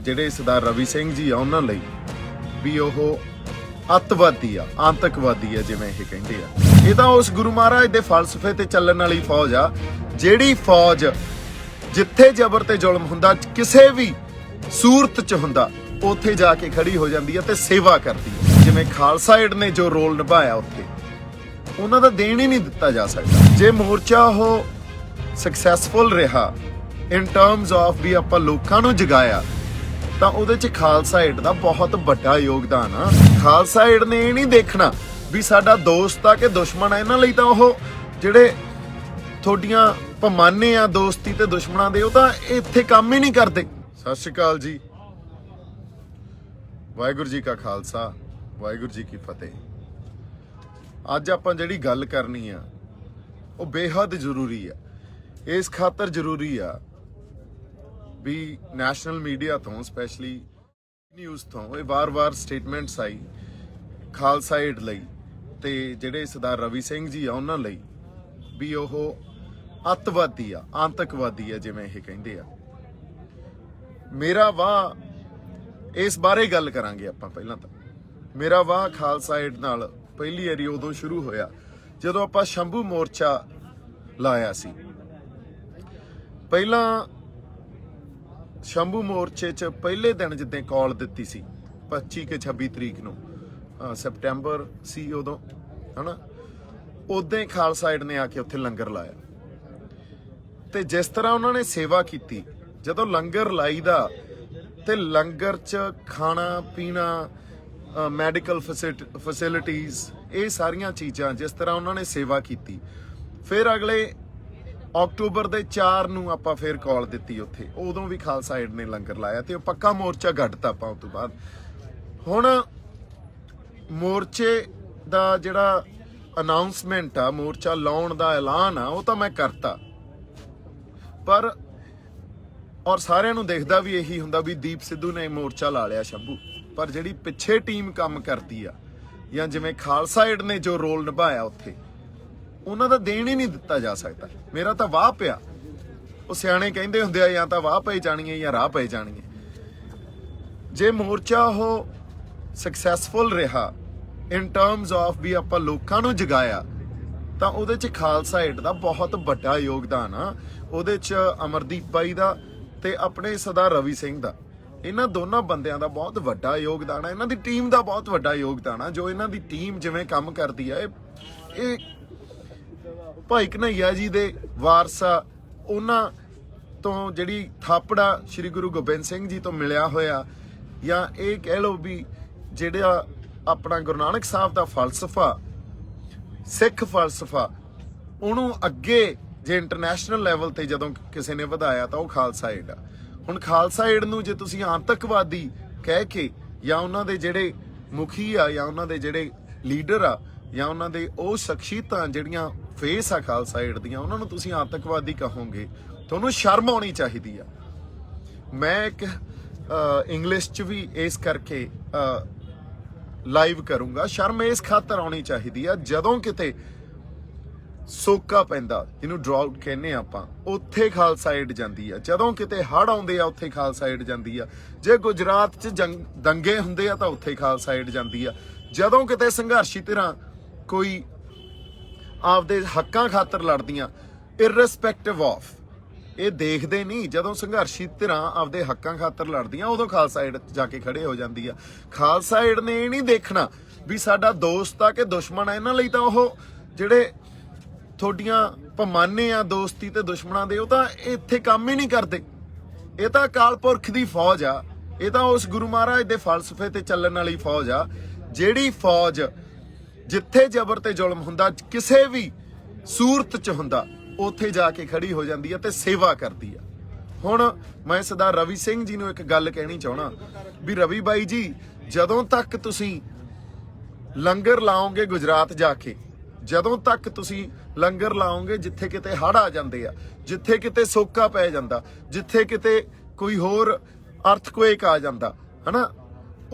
ਜਿਹੜੇ ਸਰਦਾਰ ਰਵੀ ਸਿੰਘ ਜੀ ਆ ਉਹਨਾਂ ਲਈ ਵੀ ਉਹ ਅੱਤਵਾਦੀ ਆ, ਆਤੰਕਵਾਦੀ ਆ ਜਿਵੇਂ ਇਹ ਕਹਿੰਦੇ ਆ। ਇਹ ਤਾਂ ਉਸ ਗੁਰੂ ਮਹਾਰਾਜ ਦੇ ਫਲਸਫੇ ਤੇ ਚੱਲਣ ਵਾਲੀ ਫੌਜ ਆ, ਜਿਹੜੀ ਫੌਜ ਜਿੱਥੇ ਜ਼ਬਰ ਤੇ ਜ਼ੁਲਮ ਹੁੰਦਾ, ਕਿਸੇ ਵੀ ਸੂਰਤ 'ਚ ਹੁੰਦਾ, ਉੱਥੇ ਜਾ ਕੇ ਖੜੀ ਹੋ ਜਾਂਦੀ ਆ ਤੇ ਸੇਵਾ ਕਰਦੀ ਆ। ਜਿਵੇਂ ਖਾਲਸਾ ਏਡ ਨੇ ਜੋ ਰੋਲ ਨਿਭਾਇਆ ਉੱਥੇ, ਉਹਨਾਂ ਦਾ ਦੇਣ ਹੀ ਨਹੀਂ ਦਿੱਤਾ ਜਾ ਸਕਦਾ। ਜੇ ਮੋਰਚਾ ਉਹ ਸਕਸੈਸਫੁਲ ਰਿਹਾ ਇਨ ਟਰਮਸ ਆਫ ਵੀ ਆਪਾਂ ਲੋਕਾਂ ਨੂੰ ਜਗਾਇਆ, ਤਾਂ ਉਹਦੇ 'ਚ ਖਾਲਸਾ ਏਡ ਦਾ ਬਹੁਤ ਵੱਡਾ ਯੋਗਦਾਨ ਆ। ਖਾਲਸਾ ਏਡ ਨੇ ਇਹ ਨਹੀਂ ਦੇਖਣਾ ਵੀ ਸਾਡਾ ਦੋਸਤ ਆ ਕਿ ਦੁਸ਼ਮਣ ਆ। ਇਹਨਾਂ ਲਈ ਤਾਂ ਉਹ ਜਿਹੜੇ ਤੁਹਾਡੀਆਂ ਪਮਾਨੇ ਆ ਦੋਸਤੀ ਤੇ ਦੁਸ਼ਮਣਾਂ ਦੇ, ਉਹ ਤਾਂ ਇੱਥੇ ਕੰਮ ਹੀ ਨਹੀਂ ਕਰਦੇ। ਸਤਿ ਸ਼੍ਰੀ ਅਕਾਲ ਜੀ, ਵਾਹਿਗੁਰੂ ਜੀ ਕਾ ਖਾਲਸਾ, ਵਾਹਿਗੁਰੂ ਜੀ ਕੀ ਫਤਿਹ। ਅੱਜ ਆਪਾਂ ਜਿਹੜੀ ਗੱਲ ਕਰਨੀ ਆ ਉਹ ਬੇਹੱਦ ਜ਼ਰੂਰੀ ਆ। ਇਸ ਖਾਤਰ ਜ਼ਰੂਰੀ ਆ ਵੀ ਨੈਸ਼ਨਲ ਮੀਡੀਆ ਤੋਂ, ਸਪੈਸ਼ਲੀ ਨਿਊਜ਼ ਤੋਂ ਇਹ ਵਾਰ-ਵਾਰ ਸਟੇਟਮੈਂਟਸ ਆਈ ਖਾਲਸਾ ਏਡ ਲਈ ਤੇ ਜਿਹੜੇ ਸਰਦਾਰ ਰਵੀ ਸਿੰਘ ਜੀ ਆ ਉਹਨਾਂ ਲਈ ਵੀ ਉਹ ਅੱਤਵਾਦੀ ਆ, ਆਤੰਕਵਾਦੀ ਆ ਜਿਵੇਂ ਇਹ ਕਹਿੰਦੇ ਆ। ਮੇਰਾ ਵਾਹ ਇਸ ਬਾਰੇ ਗੱਲ ਕਰਾਂਗੇ ਆਪਾਂ। ਪਹਿਲਾਂ ਤਾਂ ਮੇਰਾ ਵਾਹ ਖਾਲਸਾ ਏਡ ਨਾਲ ਪਹਿਲੀ ਵਾਰੀ ਉਦੋਂ ਸ਼ੁਰੂ ਹੋਇਆ ਜਦੋਂ ਆਪਾਂ ਸ਼ੰਭੂ ਮੋਰਚਾ ਲਾਇਆ ਸੀ। ਪਹਿਲਾਂ ਸ਼ੰਭੂ ਮੋਰਚੇ 'ਚ ਪਹਿਲੇ ਦਿਨ ਜਿੱਦਾਂ ਕਾਲ ਦਿੱਤੀ ਸੀ 25 ਕਿ 26 ਤਰੀਕ ਨੂੰ, ਸਪਟੈਂਬਰ ਸੀ ਉਦੋਂ, ਹਨਾ, ਉਦੋਂ ਹੀ ਖਾਲਸਾ ਏਡ ਨੇ ਆ ਕੇ ਉੱਥੇ ਲੰਗਰ ਲਾਇਆ। ਤੇ ਜਿਸ ਤਰ੍ਹਾਂ ਉਹਨਾਂ ਨੇ ਸੇਵਾ ਕੀਤੀ, ਜਦੋਂ ਲੰਗਰ ਲਾਈਦਾ ਤੇ ਲੰਗਰ 'ਚ ਖਾਣਾ ਪੀਣਾ, ਮੈਡੀਕਲ ਫੈਸਿਲਿਟੀਜ਼, ਇਹ ਸਾਰੀਆਂ ਚੀਜ਼ਾਂ ਜਿਸ ਤਰ੍ਹਾਂ ਉਹਨਾਂ ਨੇ ਸੇਵਾ ਕੀਤੀ। ਫਿਰ ਅਗਲੇ ਅਕਤੂਬਰ ਦੇ 4 ਨੂੰ ਆਪਾਂ ਫਿਰ ਕਾਲ ਦਿੱਤੀ ਉੱਥੇ, ਉਦੋਂ ਵੀ ਖਾਲਸਾ ਏਡ ਨੇ ਲੰਗਰ ਲਾਇਆ ਤੇ ਉਹ ਪੱਕਾ ਮੋਰਚਾ ਗੱਡਤਾ ਆਪਾਂ। ਉਸ ਤੋਂ ਬਾਅਦ ਹੁਣ ਮੋਰਚੇ ਦਾ ਜਿਹੜਾ ਅਨਾਉਂਸਮੈਂਟ ਆ, ਮੋਰਚਾ ਲਾਉਣ ਦਾ ਐਲਾਨ ਆ, ਉਹ ਤਾਂ ਮੈਂ ਕਰਤਾ, ਪਰ ਔਰ ਸਾਰਿਆਂ ਨੂੰ ਦਿਖਦਾ ਵੀ ਇਹੀ ਹੁੰਦਾ ਵੀ ਦੀਪ ਸਿੱਧੂ ਨੇ ਮੋਰਚਾ ਲਾ ਲਿਆ ਸ਼ੰਭੂ। ਪਰ ਜਿਹੜੀ ਪਿੱਛੇ ਟੀਮ ਕੰਮ ਕਰਦੀ ਆ, ਜਾਂ ਜਿਵੇਂ ਖਾਲਸਾ ਏਡ ਨੇ ਜੋ ਰੋਲ ਨਿਭਾਇਆ ਉੱਥੇ, ਉਹਨਾਂ ਦਾ ਦੇਣ ਹੀ ਨਹੀਂ ਦਿੱਤਾ ਜਾ ਸਕਦਾ। ਮੇਰਾ ਤਾਂ ਵਾਹ ਪਿਆ। ਉਹ ਸਿਆਣੇ ਕਹਿੰਦੇ ਹੁੰਦੇ ਆ, ਜਾਂ ਤਾਂ ਵਾਹ ਪਈ ਜਾਣੀ ਹੈ ਜਾਂ ਰਾਹ ਪਈ ਜਾਣੀ ਹੈ। ਜੇ ਮੋਰਚਾ ਉਹ ਸਕਸੈਸਫੁਲ ਰਿਹਾ ਇਨ ਟਰਮਸ ਆਫ ਵੀ ਆਪਾਂ ਲੋਕਾਂ ਨੂੰ ਜਗਾਇਆ, ਤਾਂ ਉਹਦੇ 'ਚ ਖਾਲਸਾ ਏਡ ਦਾ ਬਹੁਤ ਵੱਡਾ ਯੋਗਦਾਨ ਆ। ਉਹਦੇ 'ਚ ਅਮਰਦੀਪ ਬਾਈ ਦਾ ਤੇ ਆਪਣੇ ਸਰਦਾਰ ਰਵੀ ਸਿੰਘ ਦਾ, ਇਹਨਾਂ ਦੋਨਾਂ ਬੰਦਿਆਂ ਦਾ ਬਹੁਤ ਵੱਡਾ ਯੋਗਦਾਨ ਆ। ਇਹਨਾਂ ਦੀ ਟੀਮ ਦਾ ਬਹੁਤ ਵੱਡਾ ਯੋਗਦਾਨ ਆ। ਜੋ ਇਹਨਾਂ ਦੀ ਟੀਮ ਜਿਵੇਂ ਕੰਮ ਕਰਦੀ ਆ, ਇਹ ਭਾਈ ਕਨ੍ਹਈਆ ਜੀ ਦੇ ਵਾਰਸ ਆ। ਉਹਨਾਂ ਤੋਂ ਜਿਹੜੀ ਥਾਪੜਾ ਸ੍ਰੀ ਗੁਰੂ ਗੋਬਿੰਦ ਸਿੰਘ ਜੀ ਤੋਂ ਮਿਲਿਆ ਹੋਇਆ, ਜਾਂ ਇਹ ਕਹਿ ਲਓ ਵੀ ਜਿਹੜਾ ਆਪਣਾ ਗੁਰੂ ਨਾਨਕ ਸਾਹਿਬ ਦਾ ਫਲਸਫਾ, ਸਿੱਖ ਫਲਸਫਾ, ਉਹਨੂੰ ਅੱਗੇ ਜੇ ਇੰਟਰਨੈਸ਼ਨਲ ਲੈਵਲ ਤੇ ਜਦੋਂ ਕਿਸੇ ਨੇ ਵਧਾਇਆ ਤਾਂ ਉਹ ਖਾਲਸਾ ਏਡ ਆ। ਹੁਣ ਖਾਲਸਾ ਏਡ ਨੂੰ ਜੇ ਤੁਸੀਂ ਆਤੰਕਵਾਦੀ ਕਹਿ ਕੇ, ਜਾਂ ਉਹਨਾਂ ਦੇ ਜਿਹੜੇ ਮੁਖੀ ਆ, ਜਾਂ ਉਹਨਾਂ ਦੇ ਜਿਹੜੇ ਲੀਡਰ ਆ, ਜਾਂ ਉਹਨਾਂ ਦੇ ਉਹ ਸ਼ਖਸੀਅਤਾਂ ਜਿਹੜੀਆਂ ਫੇਸ ਆ ਖਾਲਸਾ ਏਡ ਦੀਆਂ, ਉਹਨਾਂ ਨੂੰ ਤੁਸੀਂ ਆਤੰਕਵਾਦੀ ਕਹੋਗੇ, ਤੁਹਾਨੂੰ ਸ਼ਰਮ ਆਉਣੀ ਚਾਹੀਦੀ ਆ। ਮੈਂ ਇੱਕ ਇੰਗਲਿਸ਼ 'ਚ ਵੀ ਇਸ ਕਰਕੇ ਲਾਈਵ ਕਰੂੰਗਾ। ਸ਼ਰਮ ਇਸ ਖਾਤਰ ਆਉਣੀ ਚਾਹੀਦੀ ਆ, ਜਦੋਂ ਕਿਤੇ ਸੋਕਾ ਪੈਂਦਾ, ਜਿਹਨੂੰ ਡਰਾਊਟ ਕਹਿੰਦੇ ਆਪਾਂ, ਉੱਥੇ ਖਾਲਸਾ ਏਡ ਜਾਂਦੀ ਆ। ਜਦੋਂ ਕਿਤੇ ਹੜ੍ਹ ਆਉਂਦੇ ਆ, ਉੱਥੇ ਖਾਲਸਾ ਏਡ ਜਾਂਦੀ ਆ। ਜੇ ਗੁਜਰਾਤ 'ਚ ਦੰਗੇ ਹੁੰਦੇ ਆ ਤਾਂ ਉੱਥੇ ਖਾਲਸਾ ਏਡ ਜਾਂਦੀ ਆ। ਜਦੋਂ ਕਿਤੇ ਸੰਘਰਸ਼ੀ ਧਿਰਾਂ ਕੋਈ ਆਪਦੇ ਹੱਕਾਂ ਖਾਤਰ ਲੜਦੀਆਂ, ਇਰਰਿਸਪੈਕਟਿਵ ਆਫ, ਇਹ ਦੇਖਦੇ ਨਹੀਂ, ਜਦੋਂ ਸੰਘਰਸ਼ੀ ਧਿਰਾਂ ਆਪਦੇ ਹੱਕਾਂ ਖਾਤਰ ਲੜਦੀਆਂ, ਉਦੋਂ ਖਾਲਸਾ ਏਡ ਜਾ ਕੇ ਖੜੇ ਹੋ ਜਾਂਦੀ ਆ। ਖਾਲਸਾ ਏਡ ਨੇ ਇਹ ਨਹੀਂ ਦੇਖਣਾ ਵੀ ਸਾਡਾ ਦੋਸਤ ਆ ਕਿ ਦੁਸ਼ਮਣ ਆ। ਇਹਨਾਂ ਲਈ ਤਾਂ ਉਹ ਜਿਹੜੇ ਤੁਹਾਡੀਆਂ ਪਮਾਨੇ ਆ ਦੋਸਤੀ ਤੇ ਦੁਸ਼ਮਣਾਂ ਦੇ, ਉਹ ਤਾਂ ਇੱਥੇ ਕੰਮ ਹੀ ਨਹੀਂ ਕਰਦੇ। ਇਹ ਤਾਂ ਅਕਾਲ ਪੁਰਖ ਦੀ ਫੌਜ ਆ। ਇਹ ਤਾਂ ਉਸ ਗੁਰੂ ਮਹਾਰਾਜ ਦੇ ਫਲਸਫੇ ਤੇ ਚੱਲਣ ਵਾਲੀ ਫੌਜ ਆ, ਜਿਹੜੀ ਫੌਜ ਜਿੱਥੇ ਜ਼ਬਰ ਤੇ ਜ਼ੁਲਮ ਹੁੰਦਾ, ਕਿਸੇ ਵੀ ਸੂਰਤ 'ਚ ਹੁੰਦਾ, ਉੱਥੇ ਜਾ ਕੇ ਖੜੀ ਹੋ ਜਾਂਦੀ ਆ ਤੇ ਸੇਵਾ ਕਰਦੀ ਆ। ਹੁਣ ਮੈਂ ਸਰਦਾਰ ਰਵੀ ਸਿੰਘ ਜੀ ਨੂੰ ਇੱਕ ਗੱਲ ਕਹਿਣੀ ਚਾਹਣਾ ਵੀ ਰਵੀ ਬਾਈ ਜੀ, ਜਦੋਂ ਤੱਕ ਤੁਸੀਂ ਲੰਗਰ ਲਾਓਗੇ ਗੁਜਰਾਤ ਜਾ ਕੇ, ਜਦੋਂ ਤੱਕ ਤੁਸੀਂ ਲੰਗਰ ਲਾਓਗੇ ਜਿੱਥੇ ਕਿਤੇ ਹੜ੍ਹ ਆ ਜਾਂਦੇ ਆ, ਜਿੱਥੇ ਕਿਤੇ ਸੋਕਾ ਪੈ ਜਾਂਦਾ, ਜਿੱਥੇ ਕਿਤੇ ਕੋਈ ਹੋਰ ਅਰਥਕੁਏਕ ਆ ਜਾਂਦਾ, ਹਨਾ,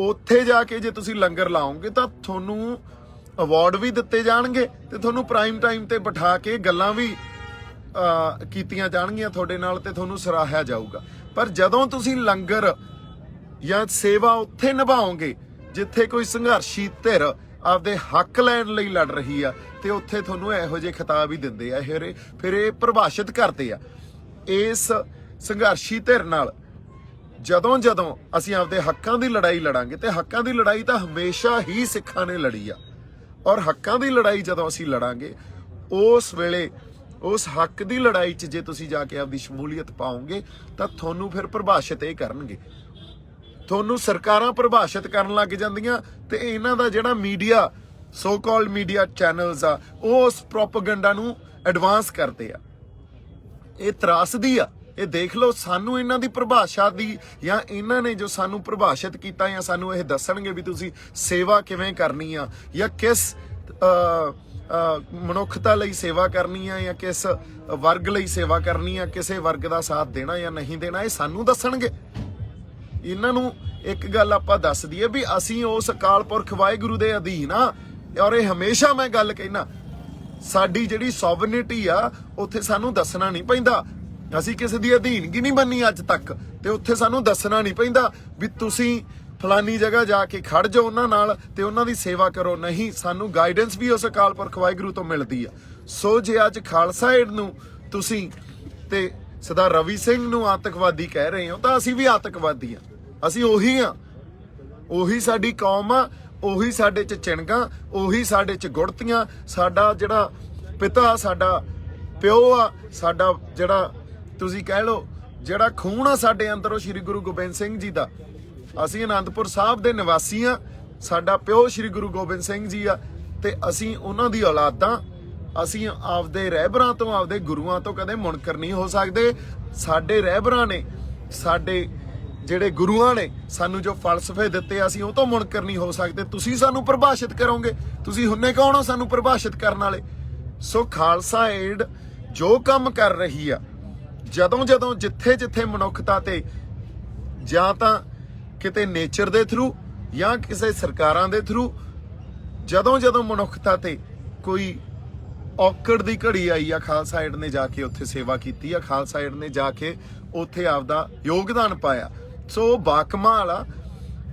ਉੱਥੇ ਜਾ ਕੇ ਜੇ ਤੁਸੀਂ ਲੰਗਰ ਲਾਓਗੇ ਤਾਂ ਤੁਹਾਨੂੰ ਅਵਾਰਡ ਵੀ ਦਿੱਤੇ ਜਾਣਗੇ ਤੇ ਤੁਹਾਨੂੰ ਪ੍ਰਾਈਮ ਟਾਈਮ ਤੇ ਬਿਠਾ ਕੇ ਗੱਲਾਂ ਵੀ ਕੀਤੀਆਂ ਜਾਣਗੀਆਂ ਤੁਹਾਡੇ ਨਾਲ ਤੇ ਤੁਹਾਨੂੰ ਸਰਾਹਿਆ ਜਾਊਗਾ। ਪਰ ਜਦੋਂ ਤੁਸੀਂ ਲੰਗਰ ਜਾਂ ਸੇਵਾ ਉੱਥੇ ਨਿਭਾਓਗੇ ਜਿੱਥੇ ਕੋਈ ਸੰਘਰਸ਼ੀ ਧਿਰ ਆਪਦੇ ਹੱਕ ਲੈਣ ਲਈ ਲੜ ਰਹੀ ਆ, ਤੇ ਉੱਥੇ ਤੁਹਾਨੂੰ ਇਹੋ ਜਿਹੇ ਖਿਤਾਬ ਹੀ ਦਿੰਦੇ ਆ। ਫਿਰ ਇਹ ਪ੍ਰਭਾਸ਼ਿਤ ਕਰਦੇ ਆ ਇਸ ਸੰਘਰਸ਼ੀ ਧਿਰ ਨਾਲ। ਜਦੋਂ ਅਸੀਂ ਆਪਦੇ ਹੱਕਾਂ ਦੀ ਲੜਾਈ ਲੜਾਂਗੇ, ਤੇ ਹੱਕਾਂ ਦੀ ਲੜਾਈ ਤਾਂ ਹਮੇਸ਼ਾ ਹੀ ਸਿੱਖਾਂ ਨੇ ਲੜੀ ਆ, ਔਰ ਹੱਕਾਂ ਦੀ ਲੜਾਈ ਜਦੋਂ ਅਸੀਂ ਲੜਾਂਗੇ ਉਸ ਵੇਲੇ ਉਸ ਹੱਕ ਦੀ ਲੜਾਈ 'ਚ ਜੇ ਤੁਸੀਂ ਜਾ ਕੇ ਆਪਦੀ ਸ਼ਮੂਲੀਅਤ ਪਾਓਗੇ ਤਾਂ ਤੁਹਾਨੂੰ ਫਿਰ ਪ੍ਰਭਾਸ਼ਿਤ ਇਹ ਕਰਨਗੇ, ਤੁਹਾਨੂੰ ਸਰਕਾਰਾਂ ਪ੍ਰਭਾਸ਼ਿਤ ਕਰਨ ਲੱਗ ਜਾਂਦੀਆਂ। ਤੇ ਇਹਨਾਂ ਦਾ ਜਿਹੜਾ media, so called media channels ਆ, ਉਹ ਉਸ ਪ੍ਰੋਪੇਗੈਂਡਾ ਨੂੰ ਐਡਵਾਂਸ ਕਰਦੇ ਆ। ਇਹ ਤਰਾਸਦੀ ਆ। ਇਹ ਦੇਖ ਲਓ, ਸਾਨੂੰ ਇਹਨਾਂ ਦੀ ਪਰਿਭਾਸ਼ਾ ਦੀ, ਜਾਂ ਇਹਨਾਂ ਨੇ ਜੋ ਸਾਨੂੰ ਪ੍ਰਭਾਸ਼ਿਤ ਕੀਤਾ, ਜਾਂ ਸਾਨੂੰ ਇਹ ਦੱਸਣਗੇ ਵੀ ਤੁਸੀਂ ਸੇਵਾ ਕਿਵੇਂ ਕਰਨੀ ਆ, ਜਾਂ ਕਿਸ ਮਨੁੱਖਤਾ ਲਈ ਸੇਵਾ ਕਰਨੀ ਆ, ਜਾਂ ਕਿਸ ਵਰਗ ਲਈ ਸੇਵਾ ਕਰਨੀ ਆ, ਕਿਸੇ ਵਰਗ ਦਾ ਸਾਥ ਦੇਣਾ ਜਾਂ ਨਹੀਂ ਦੇਣਾ, ਇਹ ਸਾਨੂੰ ਦੱਸਣਗੇ। ਇਹਨਾਂ ਨੂੰ ਇੱਕ ਗੱਲ ਆਪਾਂ ਦੱਸ ਦਈਏ ਵੀ ਅਸੀਂ ਉਸ ਅਕਾਲ ਪੁਰਖ ਵਾਹਿਗੁਰੂ ਦੇ ਅਧੀਨ ਆ, ਔਰ ਇਹ ਹਮੇਸ਼ਾ ਮੈਂ ਗੱਲ ਕਹਿਣਾ, ਸਾਡੀ ਜਿਹੜੀ ਸੋਵਰਨਿਟੀ ਆ ਉੱਥੇ ਸਾਨੂੰ ਦੱਸਣਾ ਨਹੀਂ ਪੈਂਦਾ। ਅਸੀਂ ਕਿਸੇ ਦੀ ਅਧੀਨਗੀ ਨਹੀਂ ਬੰਨੀ ਅੱਜ ਤੱਕ, ਤੇ ਉੱਥੇ ਸਾਨੂੰ ਦੱਸਣਾ ਨਹੀਂ ਪੈਂਦਾ ਵੀ ਤੁਸੀਂ ਫਲਾਨੀ ਜਗ੍ਹਾ ਜਾ ਕੇ ਖੜ ਜਾਓ ਉਹਨਾਂ ਨਾਲ ਤੇ ਉਹਨਾਂ ਦੀ ਸੇਵਾ ਕਰੋ। ਨਹੀਂ, ਸਾਨੂੰ ਗਾਈਡੈਂਸ ਵੀ ਉਸ ਅਕਾਲ ਪੁਰਖ ਵਾਹਿਗੁਰੂ ਤੋਂ ਮਿਲਦੀ ਆ। ਸੋ ਜੇ ਅੱਜ ਖਾਲਸਾ ਏਡ ਨੂੰ ਤੁਸੀਂ ਤੇ ਸਰਦਾਰ ਰਵੀ ਸਿੰਘ ਨੂੰ ਆਤੰਕਵਾਦੀ ਕਹਿ ਰਹੇ ਹੋ, ਤਾਂ ਅਸੀਂ ਵੀ ਆਤੰਕਵਾਦੀ ਆ। ਅਸੀਂ ਉਹੀ ਆ, ਉਹੀ ਸਾਡੀ ਕੌਮ ਆ, ਉਹੀ ਸਾਡੇ 'ਚ ਚਿਣਗਾਂ, ਉਹੀ ਸਾਡੇ 'ਚ ਗੁੜਤੀਆਂ। ਸਾਡਾ ਜਿਹੜਾ ਪਿਤਾ, ਸਾਡਾ ਪਿਓ ਆ, ਸਾਡਾ ਜਿਹੜਾ ਤੁਸੀਂ ਕਹਿ ਲਓ ਜਿਹੜਾ ਖੂਨ ਆ ਸਾਡੇ ਅੰਦਰ, ਉਹ ਸ਼੍ਰੀ ਗੁਰੂ ਗੋਬਿੰਦ ਸਿੰਘ ਜੀ ਦਾ। ਅਸੀਂ ਅਨੰਦਪੁਰ ਸਾਹਿਬ ਦੇ ਨਿਵਾਸੀ ਆ, ਸਾਡਾ ਪਿਓ ਸ਼੍ਰੀ ਗੁਰੂ ਗੋਬਿੰਦ ਸਿੰਘ ਜੀ ਆ, ਤੇ ਅਸੀਂ ਉਹਨਾਂ ਦੀ ਔਲਾਦਾਂ। ਅਸੀਂ ਆਪਦੇ ਰਹਿਬਰਾਂ ਤੋਂ, ਆਪਦੇ ਗੁਰੂਆਂ ਤੋਂ ਕਦੇ ਮੁਨਕਰ ਨਹੀਂ ਹੋ ਸਕਦੇ। ਸਾਡੇ ਰਹਿਬਰਾਂ ਨੇ, ਸਾਡੇ ਜਿਹੜੇ ਗੁਰੂਆਂ ਨੇ ਸਾਨੂੰ ਜੋ ਫਲਸਫੇ ਦਿੱਤੇ, ਅਸੀਂ ਉਹ ਤੋਂ ਮੁਨਕਰ ਨਹੀਂ ਹੋ ਸਕਦੇ। ਤੁਸੀਂ ਸਾਨੂੰ ਪ੍ਰਭਾਸ਼ਿਤ ਕਰੋਗੇ, ਤੁਸੀਂ ਹੁੰਨੇ ਕੌਣ ਹੋ ਸਾਨੂੰ ਪ੍ਰਭਾਸ਼ਿਤ ਕਰਨ ਵਾਲੇ? ਸੋ ਖਾਲਸਾ ਏਡ ਜੋ ਕੰਮ ਕਰ ਰਹੀ ਆ, ਜਦੋਂ ਜਿੱਥੇ ਮਨੁੱਖਤਾ ਤੇ ਜਾਂ ਤਾਂ ਕਿਤੇ ਨੇਚਰ ਦੇ ਥਰੂ ਜਾਂ ਕਿਸੇ ਸਰਕਾਰਾਂ ਦੇ ਥਰੂ, ਜਦੋਂ ਮਨੁੱਖਤਾ ਤੇ ਕੋਈ ਔਕੜ ਦੀ ਘੜੀ ਆਈ ਆ, ਖਾਲਸਾ ਏਡ ਨੇ ਜਾ ਕੇ ਉੱਥੇ ਸੇਵਾ ਕੀਤੀ ਆ, ਖਾਲਸਾ ਏਡ ਨੇ ਜਾ ਕੇ ਉੱਥੇ ਆਪਦਾ ਯੋਗਦਾਨ ਪਾਇਆ। ਸੋ ਬਾਕਮਾਲ ਆ,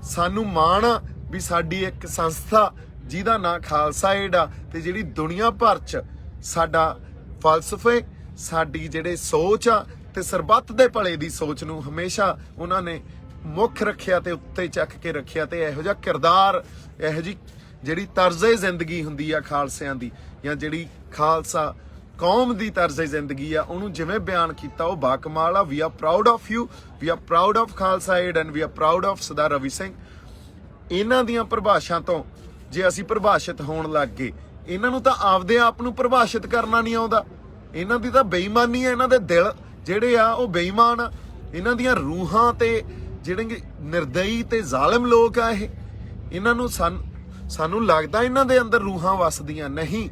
ਸਾਨੂੰ ਮਾਣ ਆ ਵੀ ਸਾਡੀ ਇੱਕ ਸੰਸਥਾ ਜਿਹਦਾ ਨਾਂ ਖਾਲਸਾ ਏਡ ਆ, ਤੇ ਜਿਹੜੀ ਦੁਨੀਆ ਭਰ 'ਚ ਸਾਡਾ ਫਲਸਫੇ, ਸਾਡੀ ਜਿਹੜੇ ਸੋਚ ਆ, ਤੇ ਸਰਬੱਤ ਦੇ ਭਲੇ ਦੀ ਸੋਚ ਨੂੰ ਹਮੇਸ਼ਾ ਉਹਨਾਂ ਨੇ ਮੁੱਖ ਰੱਖਿਆ ਤੇ ਉੱਤੇ ਚੱਕ ਕੇ ਰੱਖਿਆ। ਤੇ ਇਹੋ ਜਿਹਾ ਕਿਰਦਾਰ, ਇਹੋ ਜਿਹੀ ਜਿਹੜੀ ਤਰਜ਼ੇ ਜ਼ਿੰਦਗੀ ਹੁੰਦੀ ਆ ਖਾਲਸਿਆਂ ਦੀ, ਜਾਂ ਜਿਹੜੀ ਖਾਲਸਾ ਕੌਮ ਦੀ ਤਰਜ਼ੇ ਜ਼ਿੰਦਗੀ ਆ, ਉਹਨੂੰ ਜਿਵੇਂ ਬਿਆਨ ਕੀਤਾ ਉਹ ਬਾਕਮਾਲ ਆ। We are proud of you, we are proud of Khalsa Aid, and we are proud of Sardar Ravi Singh. ਇਹਨਾਂ ਦੀਆਂ ਪਰਿਭਾਸ਼ਾ ਤੋਂ ਜੇ ਅਸੀਂ ਪ੍ਰਭਾਸ਼ਿਤ ਹੋਣ ਲੱਗ ਗਏ, ਇਹਨਾਂ ਨੂੰ ਤਾਂ ਆਪਦੇ ਆਪ ਨੂੰ ਪ੍ਰਭਾਸ਼ਿਤ ਕਰਨਾ ਨਹੀਂ ਆਉਂਦਾ। ਇਹਨਾਂ ਦੀ ਤਾਂ ਬੇਈਮਾਨੀ ਆ, ਇਹਨਾਂ ਦੇ ਦਿਲ ਜਿਹੜੇ ਆ ਉਹ ਬੇਈਮਾਨ ਆ। ਇਹਨਾਂ ਦੀਆਂ ਰੂਹਾਂ ਤੇ ਜਿਹੜੇ ਨਿਰਦਈ ਤੇ ਜ਼ਾਲਮ ਲੋਕ ਆ, ਇਹਨਾਂ ਨੂੰ ਸਾਨੂੰ ਲੱਗਦਾ ਇਹਨਾਂ ਦੇ ਅੰਦਰ ਰੂਹਾਂ ਵਸਦੀਆਂ ਨਹੀਂ।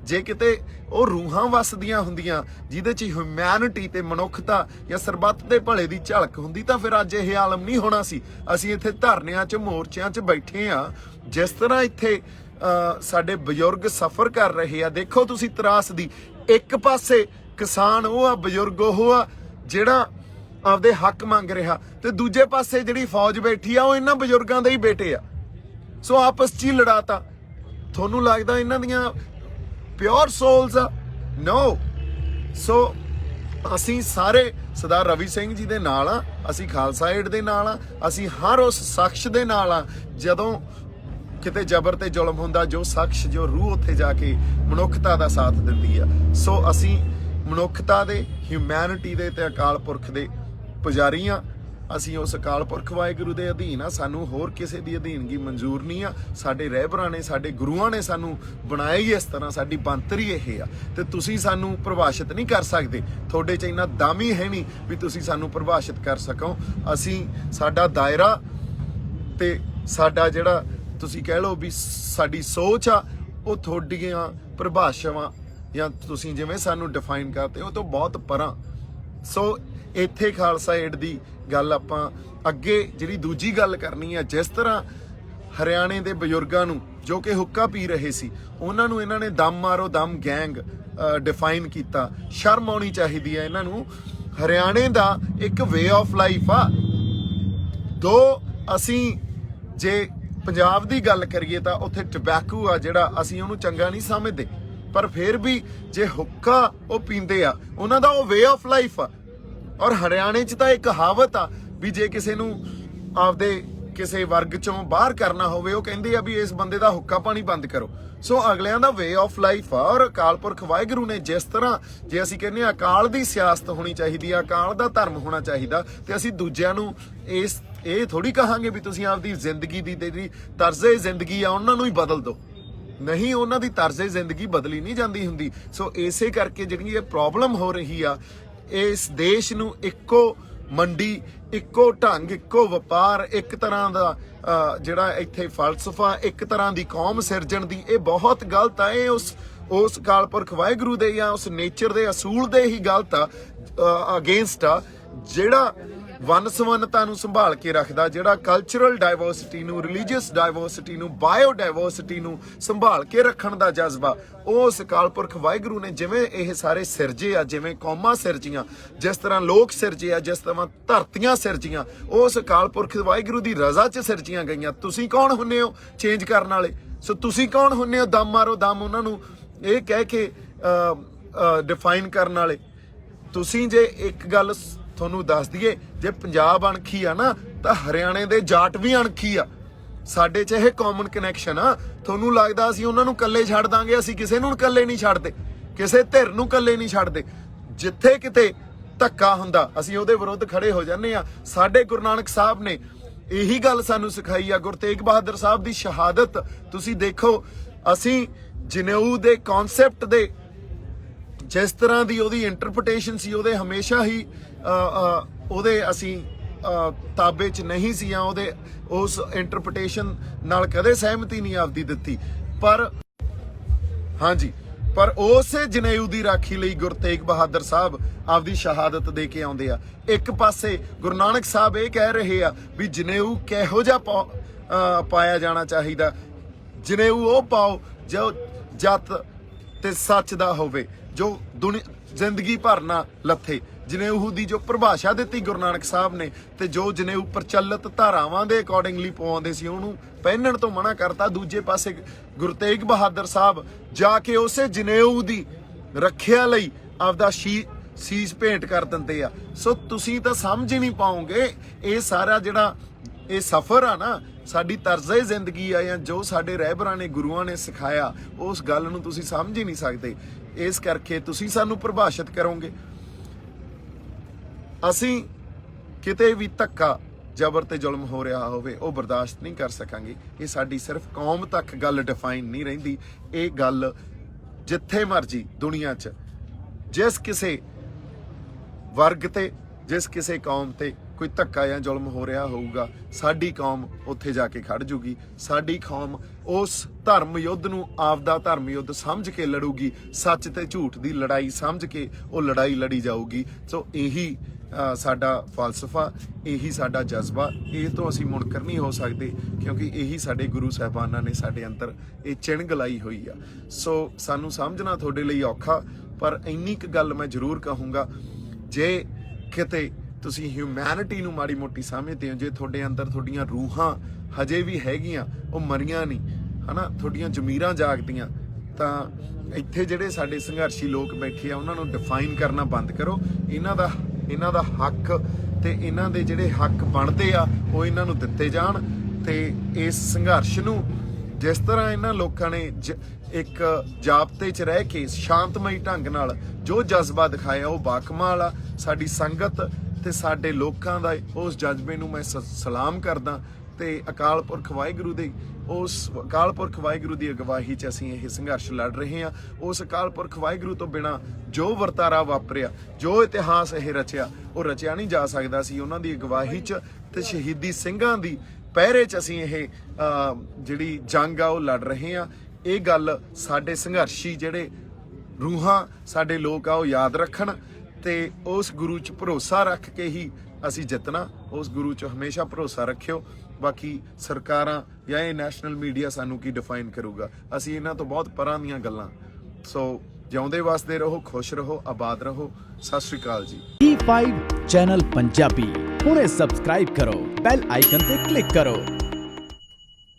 ਜੇ ਕਿਤੇ ਉਹ ਰੂਹਾਂ ਵਸਦੀਆਂ ਹੁੰਦੀਆਂ ਜਿਹਦੇ 'ਚ ਹਿਊਮੈਨਿਟੀ ਤੇ ਮਨੁੱਖਤਾ ਜਾਂ ਸਰਬੱਤ ਦੇ ਭਲੇ ਦੀ ਝਲਕ ਹੁੰਦੀ, ਤਾਂ ਫਿਰ ਅੱਜ ਇਹ ਆਲਮ ਨਹੀਂ ਹੋਣਾ ਸੀ। ਅਸੀਂ ਇੱਥੇ ਧਰਨਿਆਂ 'ਚ, ਮੋਰਚਿਆਂ 'ਚ ਬੈਠੇ ਆ। ਜਿਸ ਤਰ੍ਹਾਂ ਇੱਥੇ ਸਾਡੇ ਬਜ਼ੁਰਗ ਸਫ਼ਰ ਕਰ ਰਹੇ ਆ, ਦੇਖੋ ਤੁਸੀਂ ਤਰਾਸਦੀ। ਇੱਕ ਪਾਸੇ ਕਿਸਾਨ ਉਹ ਆ, ਬਜ਼ੁਰਗ ਉਹ ਆ ਜਿਹੜਾ ਆਪਦੇ ਹੱਕ ਮੰਗ ਰਿਹਾ, ਤੇ ਦੂਜੇ ਪਾਸੇ ਜਿਹੜੀ ਫੌਜ ਬੈਠੀ ਆ ਉਹ ਇਹਨਾਂ ਬਜ਼ੁਰਗਾਂ ਦੇ ਹੀ ਬੇਟੇ ਆ। ਸੋ ਆਪਸ 'ਚ ਹੀ ਲੜਾਤਾ। ਤੁਹਾਨੂੰ ਲੱਗਦਾ ਇਹਨਾਂ ਦੀਆਂ ਪਿਓਰ ਸੋਲਸ ਆ? ਨੋ। ਸੋ ਅਸੀਂ ਸਾਰੇ ਸਰਦਾਰ ਰਵੀ ਸਿੰਘ ਜੀ ਦੇ ਨਾਲ ਆ, ਅਸੀਂ ਖਾਲਸਾ ਏਡ ਦੇ ਨਾਲ ਆ, ਅਸੀਂ ਹਰ ਉਸ ਸ਼ਖਸ ਦੇ ਨਾਲ ਆ ਜਦੋਂ ਕਿਤੇ ਜ਼ਬਰ ਤੇ ਜ਼ੁਲਮ ਹੁੰਦਾ, ਜੋ ਸ਼ਖਸ, ਜੋ ਰੂਹ ਉੱਥੇ ਜਾ ਕੇ ਮਨੁੱਖਤਾ ਦਾ ਸਾਥ ਦਿੰਦੀ ਆ। ਸੋ ਅਸੀਂ ਮਨੁੱਖਤਾ ਦੇ, ਹਿਊਮੈਨਿਟੀ ਦੇ ਤੇ ਅਕਾਲ ਪੁਰਖ ਦੇ ਪੁਜਾਰੀ ਆ। ਅਸੀਂ ਉਸ ਅਕਾਲ ਪੁਰਖ ਵਾਹਿਗੁਰੂ ਦੇ ਅਧੀਨ ਆ, ਸਾਨੂੰ ਹੋਰ ਕਿਸੇ ਦੀ ਅਧੀਨਗੀ ਮਨਜ਼ੂਰ ਨਹੀਂ ਆ। ਸਾਡੇ ਰਹਿਬਰਾਂ ਨੇ, ਸਾਡੇ ਗੁਰੂਆਂ ਨੇ ਸਾਨੂੰ ਬਣਾਇਆ ਹੀ ਇਸ ਤਰ੍ਹਾਂ, ਸਾਡੀ ਬਣਤਰ ਹੀ ਇਹ ਆ। ਤੇ ਤੁਸੀਂ ਸਾਨੂੰ ਪ੍ਰਭਾਸ਼ਿਤ ਨਹੀਂ ਕਰ ਸਕਦੇ, ਤੁਹਾਡੇ 'ਚ ਇੰਨਾ ਦਮ ਹੀ ਹੈ ਨਹੀਂ ਵੀ ਤੁਸੀਂ ਸਾਨੂੰ ਪ੍ਰਭਾਸ਼ਿਤ ਕਰ ਸਕੋ। ਅਸੀਂ, ਸਾਡਾ ਦਾਇਰਾ ਤੇ ਸਾਡਾ ਜਿਹੜਾ ਤੁਸੀਂ ਕਹਿ ਲਓ ਵੀ ਸਾਡੀ ਸੋਚ ਆ, ਉਹ ਤੁਹਾਡੀਆਂ ਪ੍ਰਭਾਸ਼ਾਵਾਂ ਜਾਂ ਤੁਸੀਂ ਜਿਵੇਂ ਸਾਨੂੰ ਡਿਫਾਈਨ ਕਰਦੇ ਹੋ, ਉਹ ਤੋਂ ਬਹੁਤ ਪਰਾਂ। ਸੋ ਇੱਥੇ ਖਾਲਸਾ ਏਡ ਦੀ ਗੱਲ ਆਪਾਂ ਅੱਗੇ ਜਿਹੜੀ ਦੂਜੀ ਗੱਲ ਕਰਨੀ ਆ, ਜਿਸ ਤਰ੍ਹਾਂ ਹਰਿਆਣੇ ਦੇ ਬਜ਼ੁਰਗਾਂ ਨੂੰ ਜੋ ਕਿ ਹੁੱਕਾ ਪੀ ਰਹੇ ਸੀ, ਉਹਨਾਂ ਨੂੰ ਇਹਨਾਂ ਨੇ ਦਮ ਮਾਰੋ ਦਮ ਗੈਂਗ ਡਿਫਾਈਨ ਕੀਤਾ। ਸ਼ਰਮ ਆਉਣੀ ਚਾਹੀਦੀ ਹੈ ਇਹਨਾਂ ਨੂੰ। ਹਰਿਆਣੇ ਦਾ ਇੱਕ ਵੇ ਆਫ ਲਾਈਫ ਆ। 2 ਅਸੀਂ ਜੇ ਪੰਜਾਬ ਦੀ ਗੱਲ ਕਰੀਏ ਤਾਂ ਉੱਥੇ ਟਬੈਕੂ ਆ ਜਿਹੜਾ, ਅਸੀਂ ਉਹਨੂੰ ਚੰਗਾ ਨਹੀਂ ਸਮਝਦੇ, ਪਰ ਫਿਰ ਵੀ ਜੇ ਹੁੱਕਾ ਉਹ ਪੀਂਦੇ ਆ, ਉਹਨਾਂ ਦਾ ਉਹ ਵੇ ਆਫ ਲਾਈਫ ਆ। ਔਰ ਹਰਿਆਣੇ 'ਚ ਤਾਂ ਇੱਕ ਕਹਾਵਤ ਆ ਵੀ ਜੇ ਕਿਸੇ ਨੂੰ ਆਪਦੇ ਕਿਸੇ ਵਰਗ ਚੋਂ ਬਾਹਰ ਕਰਨਾ ਹੋਵੇ, ਉਹ ਕਹਿੰਦੇ ਆ ਵੀ ਇਸ ਬੰਦੇ ਦਾ ਹੁੱਕਾ ਪਾਣੀ ਬੰਦ ਕਰੋ। ਸੋ ਅਗਲਿਆਂ ਦਾ ਵੇ ਆਫ ਲਾਈਫ ਆ। ਔਰ ਅਕਾਲ ਪੁਰਖ ਵਾਹਿਗੁਰੂ ਨੇ ਜਿਸ ਤਰ੍ਹਾਂ, ਜੇ ਅਸੀਂ ਕਹਿੰਦੇ ਆ ਅਕਾਲ ਦੀ ਸਿਆਸਤ ਹੋਣੀ ਚਾਹੀਦੀ ਆ, ਅਕਾਲ ਦਾ ਧਰਮ ਹੋਣਾ ਚਾਹੀਦਾ, ਤੇ ਅਸੀਂ ਦੂਜਿਆਂ ਨੂੰ ਇਹ ਥੋੜੀ ਕਹਾਂਗੇ ਵੀ ਤੁਸੀਂ ਆਪਦੀ ਜ਼ਿੰਦਗੀ ਦੀ ਜਿਹੜੀ ਤਰਜ਼ੇ ਜ਼ਿੰਦਗੀ ਆ ਉਹਨਾਂ ਨੂੰ ਹੀ ਬਦਲ ਦਿਓ। ਨਹੀਂ, ਉਹਨਾਂ ਦੀ ਤਰਜ਼ੇ ਜ਼ਿੰਦਗੀ ਬਦਲੀ ਨਹੀਂ ਜਾਂਦੀ ਹੁੰਦੀ। ਸੋ ਇਸੇ ਕਰਕੇ ਜਿਹੜੀ ਇਹ ਪ੍ਰੋਬਲਮ ਹੋ ਰਹੀ ਆ, ਇਸ ਦੇਸ਼ ਨੂੰ ਇੱਕੋ ਮੰਡੀ, ਇੱਕੋ ਢੰਗ, ਇੱਕੋ ਵਪਾਰ, ਇੱਕ ਤਰ੍ਹਾਂ ਦਾ ਜਿਹੜਾ ਇੱਥੇ ਫਲਸਫਾ, ਇੱਕ ਤਰ੍ਹਾਂ ਦੀ ਕੌਮ ਸਿਰਜਣ ਦੀ, ਇਹ ਬਹੁਤ ਗਲਤ ਆ। ਇਹ ਉਸ ਅਕਾਲ ਪੁਰਖ ਵਾਹਿਗੁਰੂ ਦੇ ਜਾਂ ਉਸ ਨੇਚਰ ਦੇ ਅਸੂਲ ਦੇ ਹੀ ਗਲਤ ਆ, ਅਗੇਂਸਟ ਆ, ਜਿਹੜਾ ਵੰਨ-ਸਵੰਨਤਾ ਨੂੰ ਸੰਭਾਲ ਕੇ ਰੱਖਦਾ, ਜਿਹੜਾ ਕਲਚਰਲ ਡਾਇਵਰਸਿਟੀ ਨੂੰ, ਰਿਲੀਜੀਅਸ ਡਾਇਵਰਸਿਟੀ ਨੂੰ, ਬਾਇਓ ਡਾਇਵਰਸਿਟੀ ਨੂੰ ਸੰਭਾਲ ਕੇ ਰੱਖਣ ਦਾ ਜਜ਼ਬਾ, ਉਸ ਅਕਾਲ ਪੁਰਖ ਵਾਹਿਗੁਰੂ ਨੇ ਜਿਵੇਂ ਇਹ ਸਾਰੇ ਸਿਰਜੇ ਆ, ਜਿਵੇਂ ਕੌਮਾਂ ਸਿਰਜੀਆਂ, ਜਿਸ ਤਰ੍ਹਾਂ ਲੋਕ ਸਿਰਜੇ ਆ, ਜਿਸ ਤਰ੍ਹਾਂ ਧਰਤੀਆਂ ਸਿਰਜੀਆਂ, ਉਸ ਅਕਾਲ ਪੁਰਖ ਵਾਹਿਗੁਰੂ ਦੀ ਰਜ਼ਾ 'ਚ ਸਿਰਜੀਆਂ ਗਈਆਂ। ਤੁਸੀਂ ਕੌਣ ਹੁੰਨੇ ਹੋ ਚੇਂਜ ਕਰਨ ਵਾਲੇ? ਸੋ ਤੁਸੀਂ ਕੌਣ ਹੁੰਨੇ ਹੋ ਦਮ ਮਾਰੋ ਦਮ ਉਹਨਾਂ ਨੂੰ ਇਹ ਕਹਿ ਕੇ ਡਿਫਾਈਨ ਕਰਨ ਵਾਲੇ? ਤੁਸੀਂ ਜੇ ਇੱਕ ਗੱਲ ਤੁਹਾਨੂੰ ਦੱਸ ਦਈਏ, ਜੇ ਪੰਜਾਬ ਅਣਖੀ ਆ ਨਾ, ਤਾਂ ਹਰਿਆਣੇ ਦੇ ਜਾਟ ਵੀ ਅਣਖੀ ਆ। ਸਾਡੇ 'ਚ ਇਹ ਕਾਮਨ ਕਨੈਕਸ਼ਨ ਆ। ਤੁਹਾਨੂੰ ਲੱਗਦਾ ਅਸੀਂ ਉਹਨਾਂ ਨੂੰ ਇਕੱਲੇ ਛੱਡ ਦਾਂਗੇ? ਅਸੀਂ ਕਿਸੇ ਨੂੰ ਇਕੱਲੇ ਨਹੀਂ ਛੱਡਦੇ, ਕਿਸੇ ਧਿਰ ਨੂੰ ਇਕੱਲੇ ਨਹੀਂ ਛੱਡਦੇ। ਜਿੱਥੇ ਕਿਤੇ ਧੱਕਾ ਹੁੰਦਾ ਅਸੀਂ ਉਹਦੇ ਵਿਰੁੱਧ ਖੜੇ ਹੋ ਜਾਂਦੇ ਆ। ਸਾਡੇ ਗੁਰੂ ਨਾਨਕ ਸਾਹਿਬ ਨੇ ਇਹੀ ਗੱਲ ਸਾਨੂੰ ਸਿਖਾਈ ਆ। ਗੁਰੂ ਤੇਗ ਬਹਾਦਰ ਸਾਹਿਬ ਦੀ ਸ਼ਹਾਦਤ ਤੁਸੀਂ ਦੇਖੋ, ਅਸੀਂ ਜਨੇਊ ਦੇ ਕਨਸੈਪਟ ਦੇ ਜਿਸ ਤਰ੍ਹਾਂ ਦੀ ਉਹਦੀ ਇੰਟਰਪ੍ਰੀਟੇਸ਼ਨ ਸੀ, ਉਹਦੇ ਹਮੇਸ਼ਾ ਹੀ ਉਹਦੇ ਅਸੀਂ ਤਾਬੇ 'ਚ ਨਹੀਂ ਸੀ, ਉਹਦੇ ਉਸ ਇੰਟਰਪ੍ਰੀਟੇਸ਼ਨ ਨਾਲ ਕਦੇ ਸਹਿਮਤੀ ਨਹੀਂ ਆਪਦੀ ਦਿੱਤੀ। ਪਰ ਹਾਂਜੀ, ਪਰ ਉਸੇ ਜਨੇਊ ਦੀ ਰਾਖੀ ਲਈ ਗੁਰੂ ਤੇਗ ਬਹਾਦਰ ਸਾਹਿਬ ਆਪਦੀ ਸ਼ਹਾਦਤ ਦੇ ਕੇ ਆਉਂਦੇ ਆ। ਇੱਕ ਪਾਸੇ ਗੁਰੂ ਨਾਨਕ ਸਾਹਿਬ ਇਹ ਕਹਿ ਰਹੇ ਆ ਵੀ ਜਨੇਊ ਕਿਹੋ ਜਿਹਾ ਪਾਇਆ ਜਾਣਾ ਚਾਹੀਦਾ, ਜਨੇਊ ਉਹ ਪਾਓ ਜੋ ਜੱਤ ਤੇ ਸੱਚ ਦਾ ਹੋਵੇ, ਜੋ ਜ਼ਿੰਦਗੀ ਭਰ ਨਾ ਲੱਥੇ। ਜਨੇਊ ਦੀ ਜੋ ਪਰਿਭਾਸ਼ਾ ਦਿੱਤੀ ਗੁਰੂ ਨਾਨਕ ਸਾਹਿਬ ਨੇ, ਤੇ ਜੋ ਜਨੇਊ ਪ੍ਰਚਲਿਤ ਧਾਰਾਵਾਂ ਦੇ ਅਕੋਰਡਿੰਗਲੀ ਪਵਾਉਂਦੇ ਸੀ, ਉਹਨੂੰ ਪਹਿਨਣ ਤੋਂ ਮਨਾ ਕਰਤਾ। ਦੂਜੇ ਪਾਸੇ ਗੁਰੂ ਤੇਗ ਬਹਾਦਰ ਸਾਹਿਬ ਜਾ ਕੇ ਉਸੇ ਜਨੇਊ ਦੀ ਰੱਖਿਆ ਲਈ ਆਪਦਾ ਸੀਸ ਭੇਂਟ ਕਰ ਦਿੰਦੇ ਆ। ਸੋ ਤੁਸੀਂ ਤਾਂ ਸਮਝ ਹੀ ਨਹੀਂ ਪਾਓਗੇ ਇਹ ਸਾਰਾ ਜਿਹੜਾ ਇਹ ਸਫ਼ਰ ਆ ਨਾ, ਸਾਡੀ ਤਰਜ਼ੇ ਜ਼ਿੰਦਗੀ ਆ, ਜਾਂ ਜੋ ਸਾਡੇ ਰਹਿਬਰਾਂ ਨੇ, ਗੁਰੂਆਂ ਨੇ ਸਿਖਾਇਆ, ਉਸ ਗੱਲ ਨੂੰ ਤੁਸੀਂ ਸਮਝ ਹੀ ਨਹੀਂ ਸਕਦੇ। ਇਸ ਕਰਕੇ ਤੁਸੀਂ ਸਾਨੂੰ ਪ੍ਰਭਾਸ਼ਿਤ ਕਰੋਗੇ। ਅਸੀਂ ਕਿਤੇ ਵੀ ਧੱਕਾ, ਜ਼ਬਰ ਤੇ ਜ਼ੁਲਮ ਹੋ ਰਿਹਾ ਹੋਵੇ, ਉਹ ਬਰਦਾਸ਼ਤ ਨਹੀਂ ਕਰ ਸਕਾਂਗੇ। ਇਹ ਸਾਡੀ ਸਿਰਫ ਕੌਮ ਤੱਕ ਗੱਲ ਡਿਫਾਈਨ ਨਹੀਂ ਰਹਿੰਦੀ, ਇਹ ਗੱਲ ਜਿੱਥੇ ਮਰਜੀ ਦੁਨੀਆ 'ਚ ਜਿਸ ਕਿਸੇ ਵਰਗ ਤੇ, ਜਿਸ ਕਿਸੇ ਕੌਮ ਤੇ ਕੋਈ ਧੱਕਾ ਜਾਂ ਜ਼ੁਲਮ ਹੋ ਰਿਹਾ ਹੋਊਗਾ, ਸਾਡੀ ਕੌਮ ਉੱਥੇ ਜਾ ਕੇ ਖੜ ਜੂਗੀ। ਸਾਡੀ ਕੌਮ ਉਸ ਧਰਮ ਯੁੱਧ ਨੂੰ ਆਪਦਾ ਧਰਮ ਯੁੱਧ ਸਮਝ ਕੇ ਲੜੂਗੀ, ਸੱਚ ਤੇ ਝੂਠ ਦੀ ਲੜਾਈ ਸਮਝ ਕੇ ਉਹ ਲੜਾਈ ਲੜੀ ਜਾਊਗੀ। ਸੋ ਇਹੀ ਸਾਡਾ ਫਲਸਫਾ, ਇਹੀ ਸਾਡਾ ਜਜ਼ਬਾ। ਇਹ ਤੋਂ ਅਸੀਂ ਮੁਨਕਰ ਨਹੀਂ ਹੋ ਸਕਦੇ, ਕਿਉਂਕਿ ਇਹੀ ਸਾਡੇ ਗੁਰੂ ਸਾਹਿਬਾਨਾਂ ਨੇ ਸਾਡੇ ਅੰਦਰ ਇਹ ਚਿਣਗ ਲਾਈ ਹੋਈ ਆ। ਸੋ ਸਾਨੂੰ ਸਮਝਣਾ ਤੁਹਾਡੇ ਲਈ ਔਖਾ, ਪਰ ਇੰਨੀ ਕੁ ਗੱਲ ਮੈਂ ਜ਼ਰੂਰ ਕਹੂੰਗਾ, ਜੇ ਕਿਤੇ ਤੁਸੀਂ ਹਿਊਮੈਨਿਟੀ ਨੂੰ ਮਾੜੀ ਮੋਟੀ ਸਮਝਦੇ ਹੋ, ਜੇ ਤੁਹਾਡੇ ਅੰਦਰ ਤੁਹਾਡੀਆਂ ਰੂਹਾਂ ਹਜੇ ਵੀ ਹੈਗੀਆਂ, ਉਹ ਮਰੀਆਂ ਨਹੀਂ, ਹਨਾ, ਤੁਹਾਡੀਆਂ ਜ਼ਮੀਰਾਂ ਜਾਗਦੀਆਂ, ਤਾਂ ਇੱਥੇ ਜਿਹੜੇ ਸਾਡੇ ਸੰਘਰਸ਼ੀ ਲੋਕ ਬੈਠੇ ਆ, ਉਹਨਾਂ ਨੂੰ ਡਿਫਾਈਨ ਕਰਨਾ ਬੰਦ ਕਰੋ। ਇਹਨਾਂ ਦਾ ਹੱਕ ਤੇ ਇਹਨਾਂ ਦੇ ਜਿਹੜੇ ਹੱਕ ਬਣਦੇ ਆ, ਉਹ ਇਹਨਾਂ ਨੂੰ ਦਿੱਤੇ ਜਾਣ। ਤੇ ਇਸ ਸੰਘਰਸ਼ ਨੂੰ ਜਿਸ ਤਰ੍ਹਾਂ ਇਹਨਾਂ ਲੋਕਾਂ ਨੇ ਇੱਕ ਜਾਬਤੇ 'ਚ ਰਹਿ ਕੇ ਸ਼ਾਂਤਮਈ ਢੰਗ ਨਾਲ ਜੋ ਜਜ਼ਬਾ ਦਿਖਾਇਆ, ਉਹ ਬਾਕਮਾਲ ਆ। ਸਾਡੀ ਸੰਗਤ ਤੇ ਸਾਡੇ ਲੋਕਾਂ ਦਾ ਉਸ ਜਜ਼ਬੇ ਨੂੰ ਮੈਂ ਸਲਾਮ ਕਰਦਾ। ਤੇ ਅਕਾਲ ਪੁਰਖ ਵਾਹਿਗੁਰੂ ਦੇ ਉਸ ਅਕਾਲ ਪੁਰਖ ਵਾਹਿਗੁਰੂ ਦੀ ਅਗਵਾਈ 'ਚ ਅਸੀਂ ਇਹ ਸੰਘਰਸ਼ ਲੜ ਰਹੇ ਹਾਂ। ਉਸ ਅਕਾਲ ਪੁਰਖ ਵਾਹਿਗੁਰੂ ਤੋਂ ਬਿਨਾਂ ਜੋ ਵਰਤਾਰਾ ਵਾਪਰਿਆ, ਜੋ ਇਤਿਹਾਸ ਇਹ ਰਚਿਆ, ਉਹ ਰਚਿਆ ਨਹੀਂ ਜਾ ਸਕਦਾ ਸੀ। ਉਹਨਾਂ ਦੀ ਅਗਵਾਈ 'ਚ ਤੇ ਸ਼ਹੀਦੀ ਸਿੰਘਾਂ ਦੀ ਪਹਿਰੇ 'ਚ ਅਸੀਂ ਇਹ ਜਿਹੜੀ ਜੰਗ ਆ ਉਹ ਲੜ ਰਹੇ ਹਾਂ। ਇਹ ਗੱਲ ਸਾਡੇ ਸੰਘਰਸ਼ੀ ਜਿਹੜੇ ਰੂਹਾਂ ਸਾਡੇ ਲੋਕ ਆ ਉਹ ਯਾਦ ਰੱਖਣ, ਤੇ ਉਸ ਗੁਰੂ 'ਚ ਭਰੋਸਾ ਰੱਖ ਕੇ ਹੀ ਅਸੀਂ ਜਿੱਤਣਾ। ਉਸ ਗੁਰੂ 'ਚ ਹਮੇਸ਼ਾ ਭਰੋਸਾ ਰੱਖਿਓ। ਬਾਕੀ ਸਰਕਾਰਾਂ ਜਾਂ ਇਹ ਨੈਸ਼ਨਲ ਮੀਡੀਆ ਸਾਨੂੰ ਕੀ ਡਿਫਾਈਨ ਕਰੂਗਾ, ਅਸੀਂ ਇਹਨਾਂ ਤੋਂ ਬਹੁਤ ਪਰਾਂ ਦੀਆਂ ਗੱਲਾਂ। ਸੋ ਜਿਉਂਦੇ ਵਸਦੇ ਰਹੋ, ਖੁਸ਼ ਰਹੋ, ਆਬਾਦ ਰਹੋ। ਸਤਿ ਸ਼੍ਰੀ ਅਕਾਲ ਜੀ। E5 ਚੈਨਲ ਪੰਜਾਬੀ ਹੁਣੇ ਸਬਸਕ੍ਰਾਈਬ ਕਰੋ, ਬੈਲ ਆਈਕਨ ਤੇ ਕਲਿੱਕ ਕਰੋ